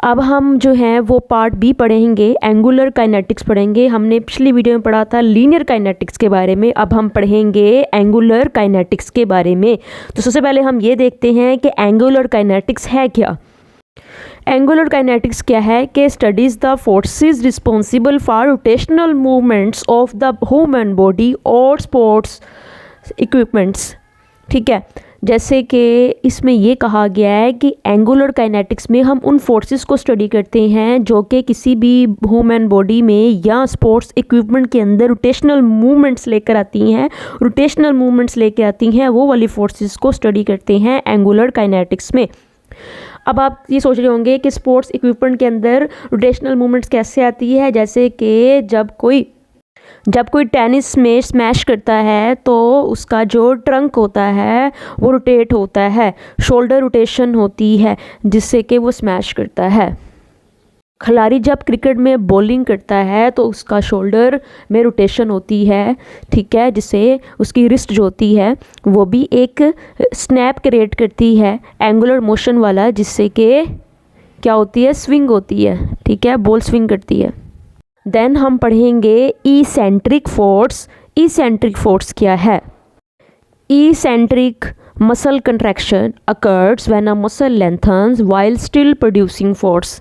अब हम जो है वो पार्ट बी पढ़ेंगे, एंगुलर काइनेटिक्स पढ़ेंगे। हमने पिछली वीडियो में पढ़ा था लीनियर काइनेटिक्स के बारे में, अब हम पढ़ेंगे एंगुलर काइनेटिक्स के बारे में। तो सबसे पहले हम ये देखते हैं कि एंगुलर काइनेटिक्स है क्या। एंगुलर काइनेटिक्स क्या है कि studies the forces responsible for rotational movements of the human body और स्पोर्ट्स इक्विपमेंट्स। ठीक है, जैसे कि इसमें ये कहा गया है कि एंगुलर काइनेटिक्स में हम उन फोर्सेस को स्टडी करते हैं जो कि किसी भी ह्यूमन बॉडी में या स्पोर्ट्स इक्विपमेंट के अंदर रोटेशनल मूवमेंट्स लेकर आती हैं, रोटेशनल मूवमेंट्स लेकर आती हैं, वो वाली फोर्सेस को स्टडी करते हैं एंगुलर काइनेटिक्स में। अब आप ये सोच रहे होंगे कि स्पोर्ट्स इक्विपमेंट के अंदर रोटेशनल मूवमेंट्स कैसे आती है, जैसे कि जब कोई टेनिस में स्मैश करता है तो उसका जो ट्रंक होता है वो रोटेट होता है, शोल्डर रोटेशन होती है जिससे कि वो स्मैश करता है। खिलाड़ी जब क्रिकेट में बॉलिंग करता है तो उसका शोल्डर में रोटेशन होती है, ठीक है, जिससे उसकी रिस्ट जो होती है वो भी एक स्नैप क्रिएट करती है एंगुलर मोशन वाला, जिससे कि क्या होती है, स्विंग होती है, ठीक है, बॉल स्विंग करती है। देन हम पढ़ेंगे इसेंट्रिक फोर्स। इसेंट्रिक फोर्स क्या है? Eccentric muscle contraction occurs when a muscle lengthens while still producing force.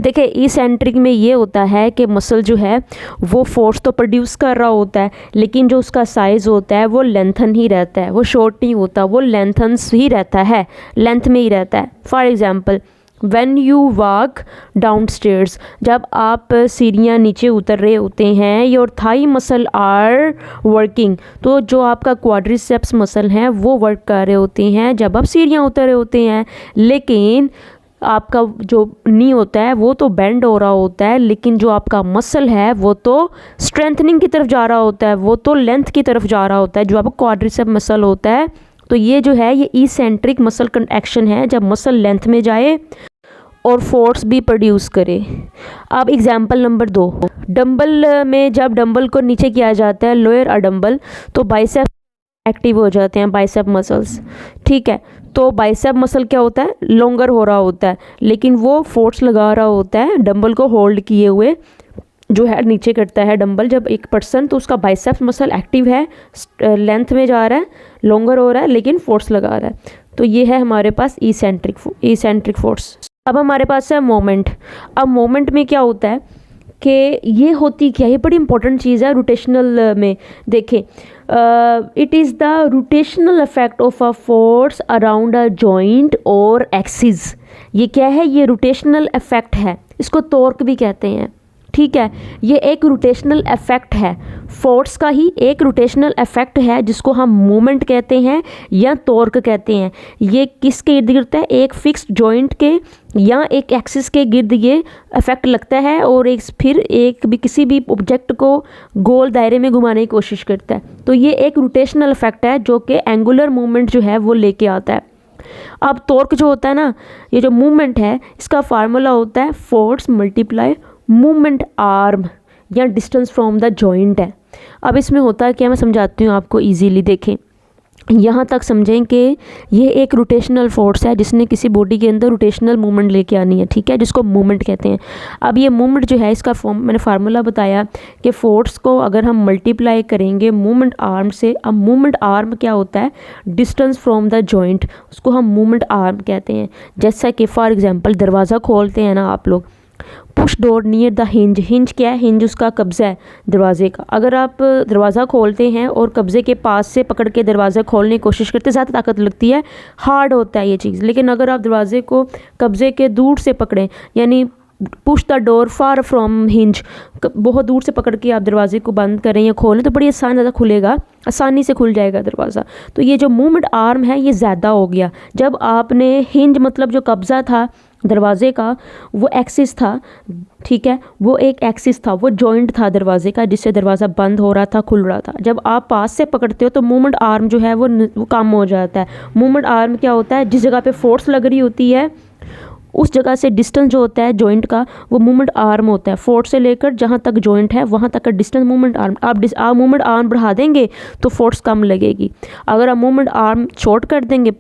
देखिए, इसेंट्रिक में ये होता है कि मसल जो है वो फोर्स तो प्रोड्यूस कर रहा होता है, लेकिन जो उसका साइज़ होता है वो लेंथन ही रहता है, वो शॉर्ट नहीं होता, वो लेंथन्स ही रहता है, लेंथ में ही रहता है। For example, When you walk downstairs, जब आप सीढ़ियाँ नीचे उतर रहे होते हैं, your thigh muscle are working, तो जो आपका क्वाड्रिसेप्स मसल हैं वो वर्क कर रहे होते हैं जब आप सीढ़ियाँ उतर रहे होते हैं, लेकिन आपका जो नी होता है वो तो बेंड हो रहा होता है, लेकिन जो आपका मसल है वो तो स्ट्रेंथनिंग की तरफ जा रहा होता है, वो तो लेंथ की तरफ जा रहा होता है, जो आपका क्वाड्रिसेप मसल होता है। तो ये जो है ये इसेंट्रिक मसल कंट्रैक्शन है, जब मसल लेंथ में जाए और फोर्स भी प्रोड्यूस करे। अब एग्जाम्पल नंबर 2, डंबल में जब डंबल को नीचे किया जाता है, लोअर अ डंबल, तो बाइसेप एक्टिव हो जाते हैं, बाइसेप मसल्स, ठीक है। तो बाइसेप मसल क्या होता है, लॉन्गर हो रहा होता है, लेकिन वो फोर्स लगा रहा होता है डंबल को होल्ड किए हुए, जो है नीचे करता है डंबल जब एक पर्सन, तो उसका बाइसेप्स मसल एक्टिव है, लेंथ में जा रहा है, लॉन्गर हो रहा है, लेकिन फोर्स लगा रहा है। तो ये है हमारे पास इसेंट्रिक फोर्स। अब हमारे पास है मोमेंट। अब मोमेंट में क्या होता है कि ये होती क्या, ये बड़ी इंपॉर्टेंट चीज़ है रोटेशनल में। देखें, it is the rotational effect of a force around a joint और एक्सिस। ये क्या है, ये रोटेशनल इफेक्ट है, इसको टॉर्क भी कहते हैं, ठीक है। ये एक रोटेशनल इफेक्ट है, फोर्स का ही एक रोटेशनल इफेक्ट है जिसको हम मोमेंट कहते हैं या टॉर्क कहते हैं। ये किसके इर्द गिर्द है, एक फिक्स्ड जॉइंट के या एक एक्सिस के गिर्द ये इफेक्ट लगता है, और फिर भी किसी भी ऑब्जेक्ट को गोल दायरे में घुमाने की कोशिश करता है। तो ये एक रोटेशनल इफेक्ट है जो कि एंगुलर मूवमेंट जो है वो लेके आता है। अब टॉर्क जो होता है ना, ये जो मूवमेंट है, इसका फार्मूला होता है फोर्स मल्टीप्लाई मूवमेंट आर्म या डिस्टेंस फ्रॉम द जॉइंट है। अब इसमें होता है क्या, मैं समझाती हूँ आपको इजीली। देखें, यहाँ तक समझें कि ये एक रोटेशनल फोर्स है जिसने किसी बॉडी के अंदर रोटेशनल मूवमेंट लेके आनी है, ठीक है, जिसको मूवमेंट कहते हैं। अब ये मूवमेंट जो है, इसका मैंने फार्मूला बताया कि फोर्स को अगर हम मल्टीप्लाई करेंगे मूवमेंट आर्म से, अब मूवमेंट आर्म क्या होता है, डिस्टेंस फ्रॉम द जॉइंट, उसको हम मूवमेंट आर्म कहते हैं। जैसा कि फॉर एग्जाम्पल दरवाज़ा खोलते हैं ना आप लोग, push door near the hinge. Hinge क्या है, हिंज उसका कब्ज़ा है दरवाजे का। अगर आप दरवाज़ा खोलते हैं और कब्ज़े के पास से पकड़ के दरवाज़ा खोलने की कोशिश करते हैं, ज़्यादा ताकत लगती है, हार्ड होता है ये चीज़। लेकिन अगर आप दरवाजे को कब्ज़े के दूर से पकड़ें, यानी push the door far from hinge, बहुत दूर से पकड़ के आप दरवाजे को बंद करें या खोलें तो बड़ी ज़्यादा खुलेगा, आसानी से खुल जाएगा दरवाज़ा। तो ये जो मूवमेंट आर्म है ये ज़्यादा हो गया। जब आपने हिंज मतलब जो कब्ज़ा था दरवाजे का, वो एक्सिस था, ठीक है, वो एक एक्सिस था, वो जॉइंट था दरवाजे का, जिससे दरवाज़ा बंद हो रहा था, खुल रहा था। जब आप पास से पकड़ते हो तो मूवमेंट आर्म जो है वो कम हो जाता है। मूवमेंट आर्म क्या होता है, जिस जगह पे फोर्स लग रही होती है उस जगह से डिस्टेंस जो होता है जॉइंट का, वो मूवमेंट आर्म होता है। फोर्स से लेकर जहाँ तक जॉइंट है वहाँ तक का डिस्टेंस मूवमेंट आर्म। आप मूवमेंट आर्म बढ़ा देंगे तो फोर्स कम लगेगी। अगर आप मूवमेंट आर्म शॉर्ट कर देंगे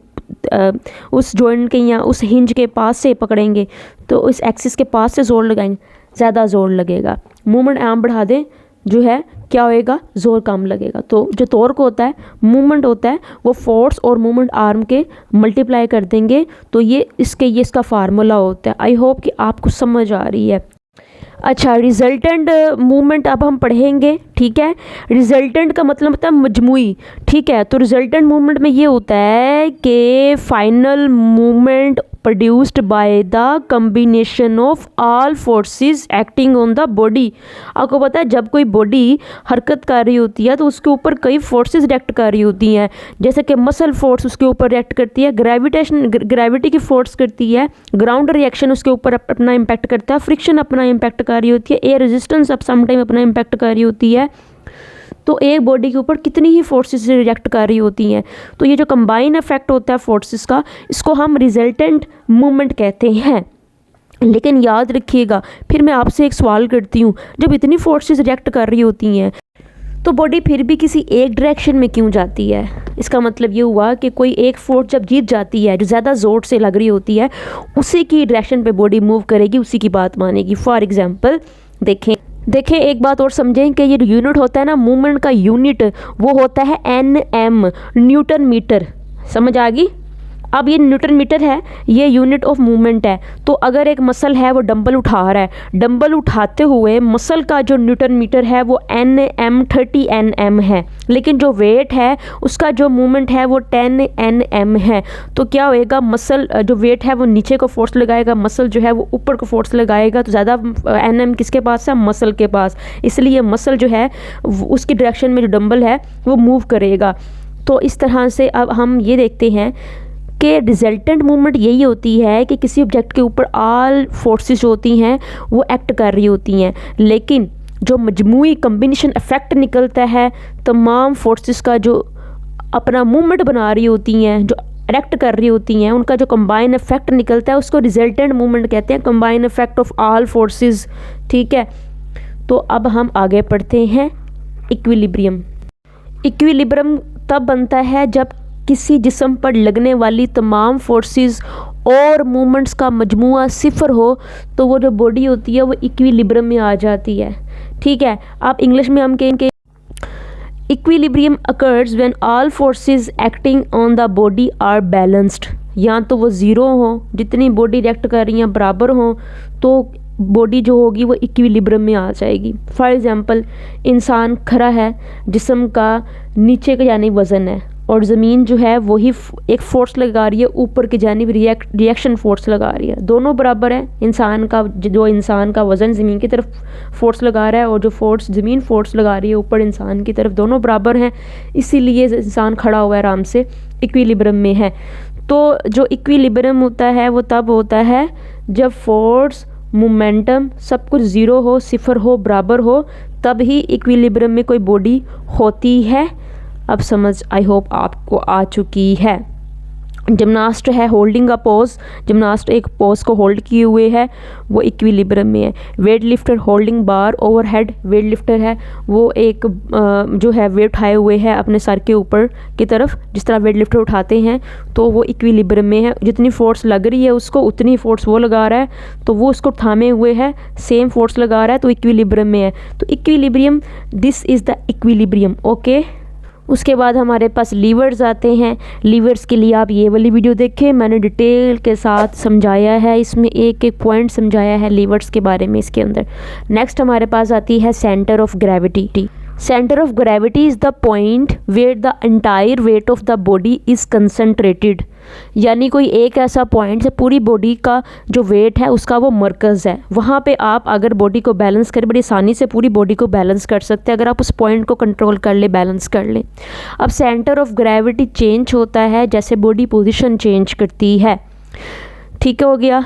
उस जॉइंट के या उस हिंज के पास से पकड़ेंगे तो उस एक्सिस के पास से ज़ोर लगाएंगे, ज़्यादा ज़ोर लगेगा। मूवमेंट आर्म बढ़ा दें, जो है क्या होएगा, ज़ोर कम लगेगा। तो जो टॉर्क होता है, मूवमेंट होता है, वो फोर्स और मूवमेंट आर्म के मल्टीप्लाई कर देंगे, तो ये इसका फार्मूला होता है। आई होप कि आपको समझ आ रही है। अच्छा, रिजल्टेंट मूवमेंट अब हम पढ़ेंगे, ठीक है। रिजल्टेंट का मतलब होता है मजमुई, ठीक है। तो रिजल्टेंट मूवमेंट में ये होता है कि final movement produced by the combination of all forces acting on the body. आपको पता है जब कोई बॉडी हरकत कर रही होती है तो उसके ऊपर कई फोर्सेस रिएक्ट कर रही होती हैं, जैसे कि मसल फोर्स उसके ऊपर रिएक्ट करती है, ग्रेविटी की फोर्स करती है, ग्राउंड रिएक्शन उसके ऊपर अपना इम्पैक्ट करता है, फ्रिक्शन अपना इम्पैक्ट कर रही होती है, एयर रेजिस्टेंस अब समटाइम अपना इम्पैक्ट कर रही होती है। तो एक बॉडी के ऊपर कितनी ही फोर्सेस रिएक्ट कर रही होती हैं। तो ये जो कंबाइन इफेक्ट होता है फोर्सेस का, इसको हम रिजल्टेंट मूवमेंट कहते हैं। लेकिन याद रखिएगा, फिर मैं आपसे एक सवाल करती हूँ, जब इतनी फोर्सेस रिएक्ट कर रही होती हैं तो बॉडी फिर भी किसी एक डायरेक्शन में क्यों जाती है? इसका मतलब ये हुआ कि कोई एक फोर्स जब जीत जाती है, जो ज़्यादा ज़ोर से लग रही होती है, उसी की डायरेक्शन पे बॉडी मूव करेगी, उसी की बात मानेगी। फॉर एग्जांपल देखें एक बात और समझें कि ये यूनिट होता है ना, मूवमेंट का यूनिट, वो होता है NM, न्यूटन मीटर। समझ आ गई? अब ये न्यूटन मीटर है, ये यूनिट ऑफ मूवमेंट है। तो अगर एक मसल है वो डंबल उठा रहा है, डंबल उठाते हुए मसल का जो न्यूटन मीटर है वो NM 30 NM है, लेकिन जो वेट है उसका जो मूवमेंट है वो 10 NM है। तो क्या होएगा, मसल जो वेट है वो नीचे को फोर्स लगाएगा, मसल जो है वो ऊपर को फोर्स लगाएगा। तो ज़्यादा NM किसके पास है? मसल के पास। इसलिए मसल जो है उसकी डायरेक्शन में जो डंबल है वो मूव करेगा। तो इस तरह से अब हम ये देखते हैं कि रिजल्टेंट मूवमेंट यही होती है कि किसी ऑब्जेक्ट के ऊपर ऑल फोर्सेस होती हैं वो एक्ट कर रही होती हैं, लेकिन जो मजमूई कम्बिनेशन इफेक्ट निकलता है तमाम फोर्सेस का, जो अपना मूवमेंट बना रही होती हैं, जो एक्ट कर रही होती हैं, उनका जो कंबाइन इफेक्ट निकलता है उसको रिजल्टेंट मूवमेंट कहते हैं, combine effect of all forces, ठीक है। तो अब हम आगे पढ़ते हैं इक्विलिब्रियम। इक्विलिब्रियम तब बनता है जब किसी जिस्म पर लगने वाली तमाम फोर्सेस और मूवमेंट्स का मजमुआ सिफर हो, तो वो जो बॉडी होती है वो इक्विलिब्रियम में आ जाती है, ठीक है। आप इंग्लिश में हम कहेंगे equilibrium occurs when all forces acting on the body are balanced. या तो वो ज़ीरो हो, जितनी बॉडी रिएक्ट कर रही हैं बराबर हो, तो बॉडी जो होगी वो इक्विलिब्रियम में आ जाएगी। फॉर एग्जांपल, इंसान खड़ा है, जिस्म का नीचे का यानी वज़न है, और ज़मीन जो है वही एक फ़ोर्स लगा रही है, ऊपर की जानिब रिएक्शन फ़ोर्स लगा रही है। दोनों बराबर है। इंसान का वज़न ज़मीन की तरफ फ़ोर्स लगा रहा है और जो फोर्स ज़मीन फ़ोर्स लगा रही है ऊपर इंसान की तरफ, दोनों बराबर हैं। इसीलिए इंसान खड़ा हुआ है आराम से, इक्विलिब्रियम में है। तो जो इक्विलिब्रियम होता है वो तब होता है जब फोर्स, मोमेंटम सब कुछ ज़ीरो हो, सिफर हो, बराबर हो, तब ही इक्विलिब्रियम में कोई बॉडी होती है। अब समझ आई होप आपको आ चुकी है। जिमनास्ट है होल्डिंग अ पोज, जिमनास्ट एक पोज को होल्ड किए हुए है, वो इक्विलिब्रियम में है। वेट लिफ्टर होल्डिंग बार ओवरहेड, वेट लिफ्टर है वो एक जो है वेट उठाए हुए है अपने सर के ऊपर की तरफ, जिस तरह वेट लिफ्टर उठाते हैं, तो वो इक्विलिब्रियम में है। जितनी फोर्स लग रही है उसको उतनी फोर्स वो लगा रहा है, तो वो उसको थामे हुए है, सेम फोर्स लगा रहा है, तो इक्विलिब्रियम में है। तो equilibrium, this is the equilibrium, okay. उसके बाद हमारे पास लीवर्स आते हैं। लीवर्स के लिए आप ये वाली वीडियो देखें, मैंने डिटेल के साथ समझाया है, इसमें एक एक पॉइंट समझाया है लीवर्स के बारे में इसके अंदर। नेक्स्ट हमारे पास आती है centre of gravity. Centre of gravity is the point where the entire weight of the body is concentrated. यानी कोई एक ऐसा पॉइंट से पूरी बॉडी का जो वेट है उसका वो मरकज़ है, वहाँ पे आप अगर बॉडी को बैलेंस करें, बड़ी आसानी से पूरी बॉडी को बैलेंस कर सकते हैं अगर आप उस पॉइंट को कंट्रोल कर ले, बैलेंस कर लें। अब सेंटर ऑफ ग्रेविटी चेंज होता है जैसे बॉडी पोजीशन चेंज करती है, ठीक हो गया।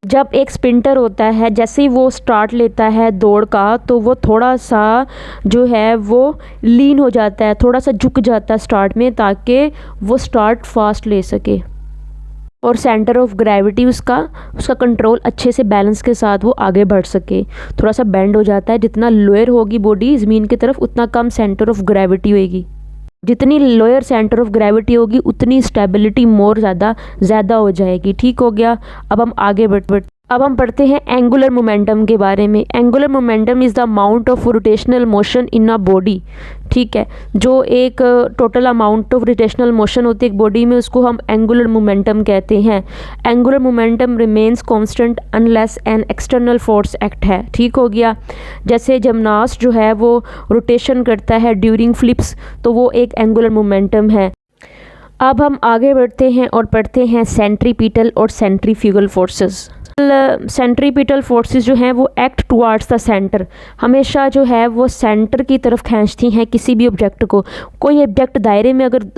जब एक स्प्रिंटर होता है, जैसे ही वो स्टार्ट लेता है दौड़ का, तो वो थोड़ा सा जो है वो लीन हो जाता है, थोड़ा सा झुक जाता है स्टार्ट में, ताकि वो स्टार्ट फास्ट ले सके। और सेंटर ऑफ ग्रेविटी उसका कंट्रोल अच्छे से बैलेंस के साथ वो आगे बढ़ सके। थोड़ा सा बेंड हो जाता है, जितना लोअर होगी बॉडी ज़मीन की तरफ उतना कम सेंटर ऑफ ग्रेविटी होएगी। जितनी लोअर सेंटर ऑफ ग्रेविटी होगी उतनी स्टेबिलिटी मोर ज़्यादा हो जाएगी। ठीक हो गया। अब हम आगे अब हम पढ़ते हैं एंगुलर मोमेंटम के बारे में। Angular momentum is the amount of rotational motion in a body. ठीक है, जो एक total amount of rotational motion होती है एक बॉडी में, उसको हम एंगुलर मोमेंटम कहते हैं। Angular momentum remains constant unless an external force act है। ठीक हो गया। जैसे जिमनास्ट जो है वो रोटेशन करता है ड्यूरिंग फ्लिप्स, तो वो एक एंगुलर मोमेंटम है। अब हम आगे बढ़ते हैं और पढ़ते हैं सेंट्रीपिटल और सेंट्रीफ्यूगल फोर्सेस। सेंट्रीपिटल फोर्सेस जो हैं वो एक्ट टुवार्ड्स द सेंटर, हमेशा जो है वो सेंटर की तरफ खींचती हैं किसी भी ऑब्जेक्ट को। कोई ऑब्जेक्ट दायरे में अगर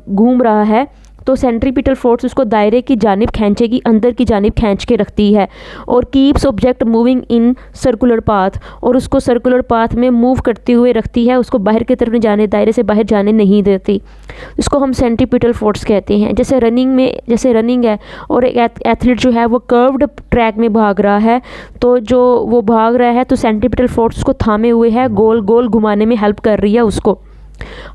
घूम रहा है तो सेंट्रीपिटल फोर्स उसको दायरे की जानिब खींचेगी, अंदर की जानिब खींच के रखती है, और keeps object moving in circular path, और उसको सर्कुलर पाथ में मूव करते हुए रखती है, उसको बाहर की तरफ नहीं जाने, दायरे से बाहर जाने नहीं देती। इसको हम सेंट्रीपिटल फोर्स कहते हैं। जैसे रनिंग है और एक एथलीट जो है वो कर्व्ड ट्रैक में भाग रहा है, तो जो वो भाग रहा है तो सेंट्रीपिटल फोर्स उसको थामे हुए है, गोल गोल घुमाने में हेल्प कर रही है उसको।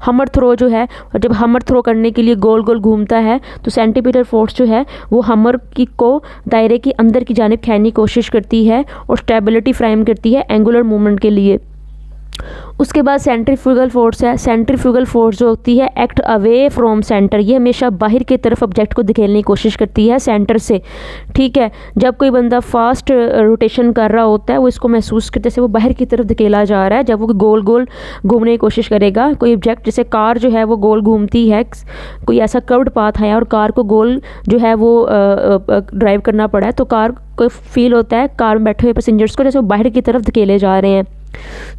हमर थ्रो जो है, जब हमर थ्रो करने के लिए गोल गोल घूमता है तो सेंट्रीपिटल फोर्स जो है वो हमर को दायरे की अंदर की जानिब खींचने की कोशिश करती है और स्टेबिलिटी फ्राइम करती है एंगुलर मूवमेंट के लिए। उसके बाद सेंट्रीफ्यूगल फोर्स है। सेंट्रीफ्यूगल फोर्स जो होती है एक्ट अवे फ्रॉम सेंटर, ये हमेशा बाहर की तरफ ऑब्जेक्ट को धकेलने की कोशिश करती है सेंटर से। ठीक है, जब कोई बंदा फास्ट रोटेशन कर रहा होता है वो इसको महसूस करते से वो बाहर की तरफ धकेला जा रहा है। जब वो गोल गोल घूमने की कोशिश करेगा कोई ऑब्जेक्ट, जैसे कार जो है वो गोल घूमती है, कोई ऐसा कर्व्ड पाथ है और कार को गोल जो है वो ड्राइव करना पड़ा है, तो कार को फील होता है कार में बैठे हुए पैसेंजर्स को जैसे वो बाहर की तरफ धकेले जा रहे हैं।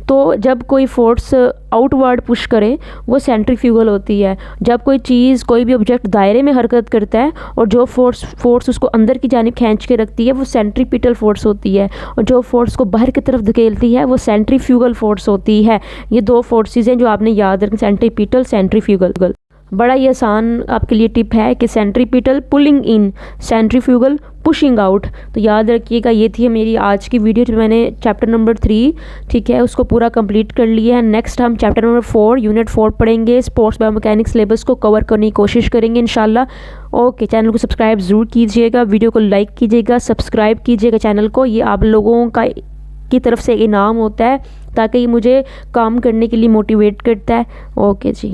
तो जब कोई फोर्स आउटवर्ड पुश करे वो सेंट्रीफ्यूगल होती है। जब कोई चीज़, कोई भी ऑब्जेक्ट दायरे में हरकत करता है और जो फोर्स उसको अंदर की जानिब खींच के रखती है वो सेंट्रीपिटल फोर्स होती है, और जो फोर्स को बाहर की तरफ धकेलती है वो सेंट्रीफ्यूगल फोर्स होती है। ये दो फोर्सेस हैं जो आपने याद रखना, सेंट्रीपिटल, सेंट्रीफ्यूगल। बड़ा ही आसान आपके लिए टिप है कि centripetal pulling in, centrifugal pushing out. तो याद रखिएगा। ये थी मेरी आज की वीडियो जो मैंने चैप्टर नंबर 3, ठीक है, उसको पूरा कंप्लीट कर लिया है। नेक्स्ट हम चैप्टर नंबर 4 यूनिट 4 पढ़ेंगे। स्पोर्ट्स बायोमैकेनिक्स सिलेबस को कवर करने की कोशिश करेंगे इंशाल्लाह। ओके, चैनल को सब्सक्राइब ज़रूर कीजिएगा, वीडियो को लाइक कीजिएगा, सब्सक्राइब कीजिएगा चैनल को। ये आप लोगों की तरफ से इनाम होता है ताकि ये मुझे काम करने के लिए मोटिवेट करता है। ओके जी।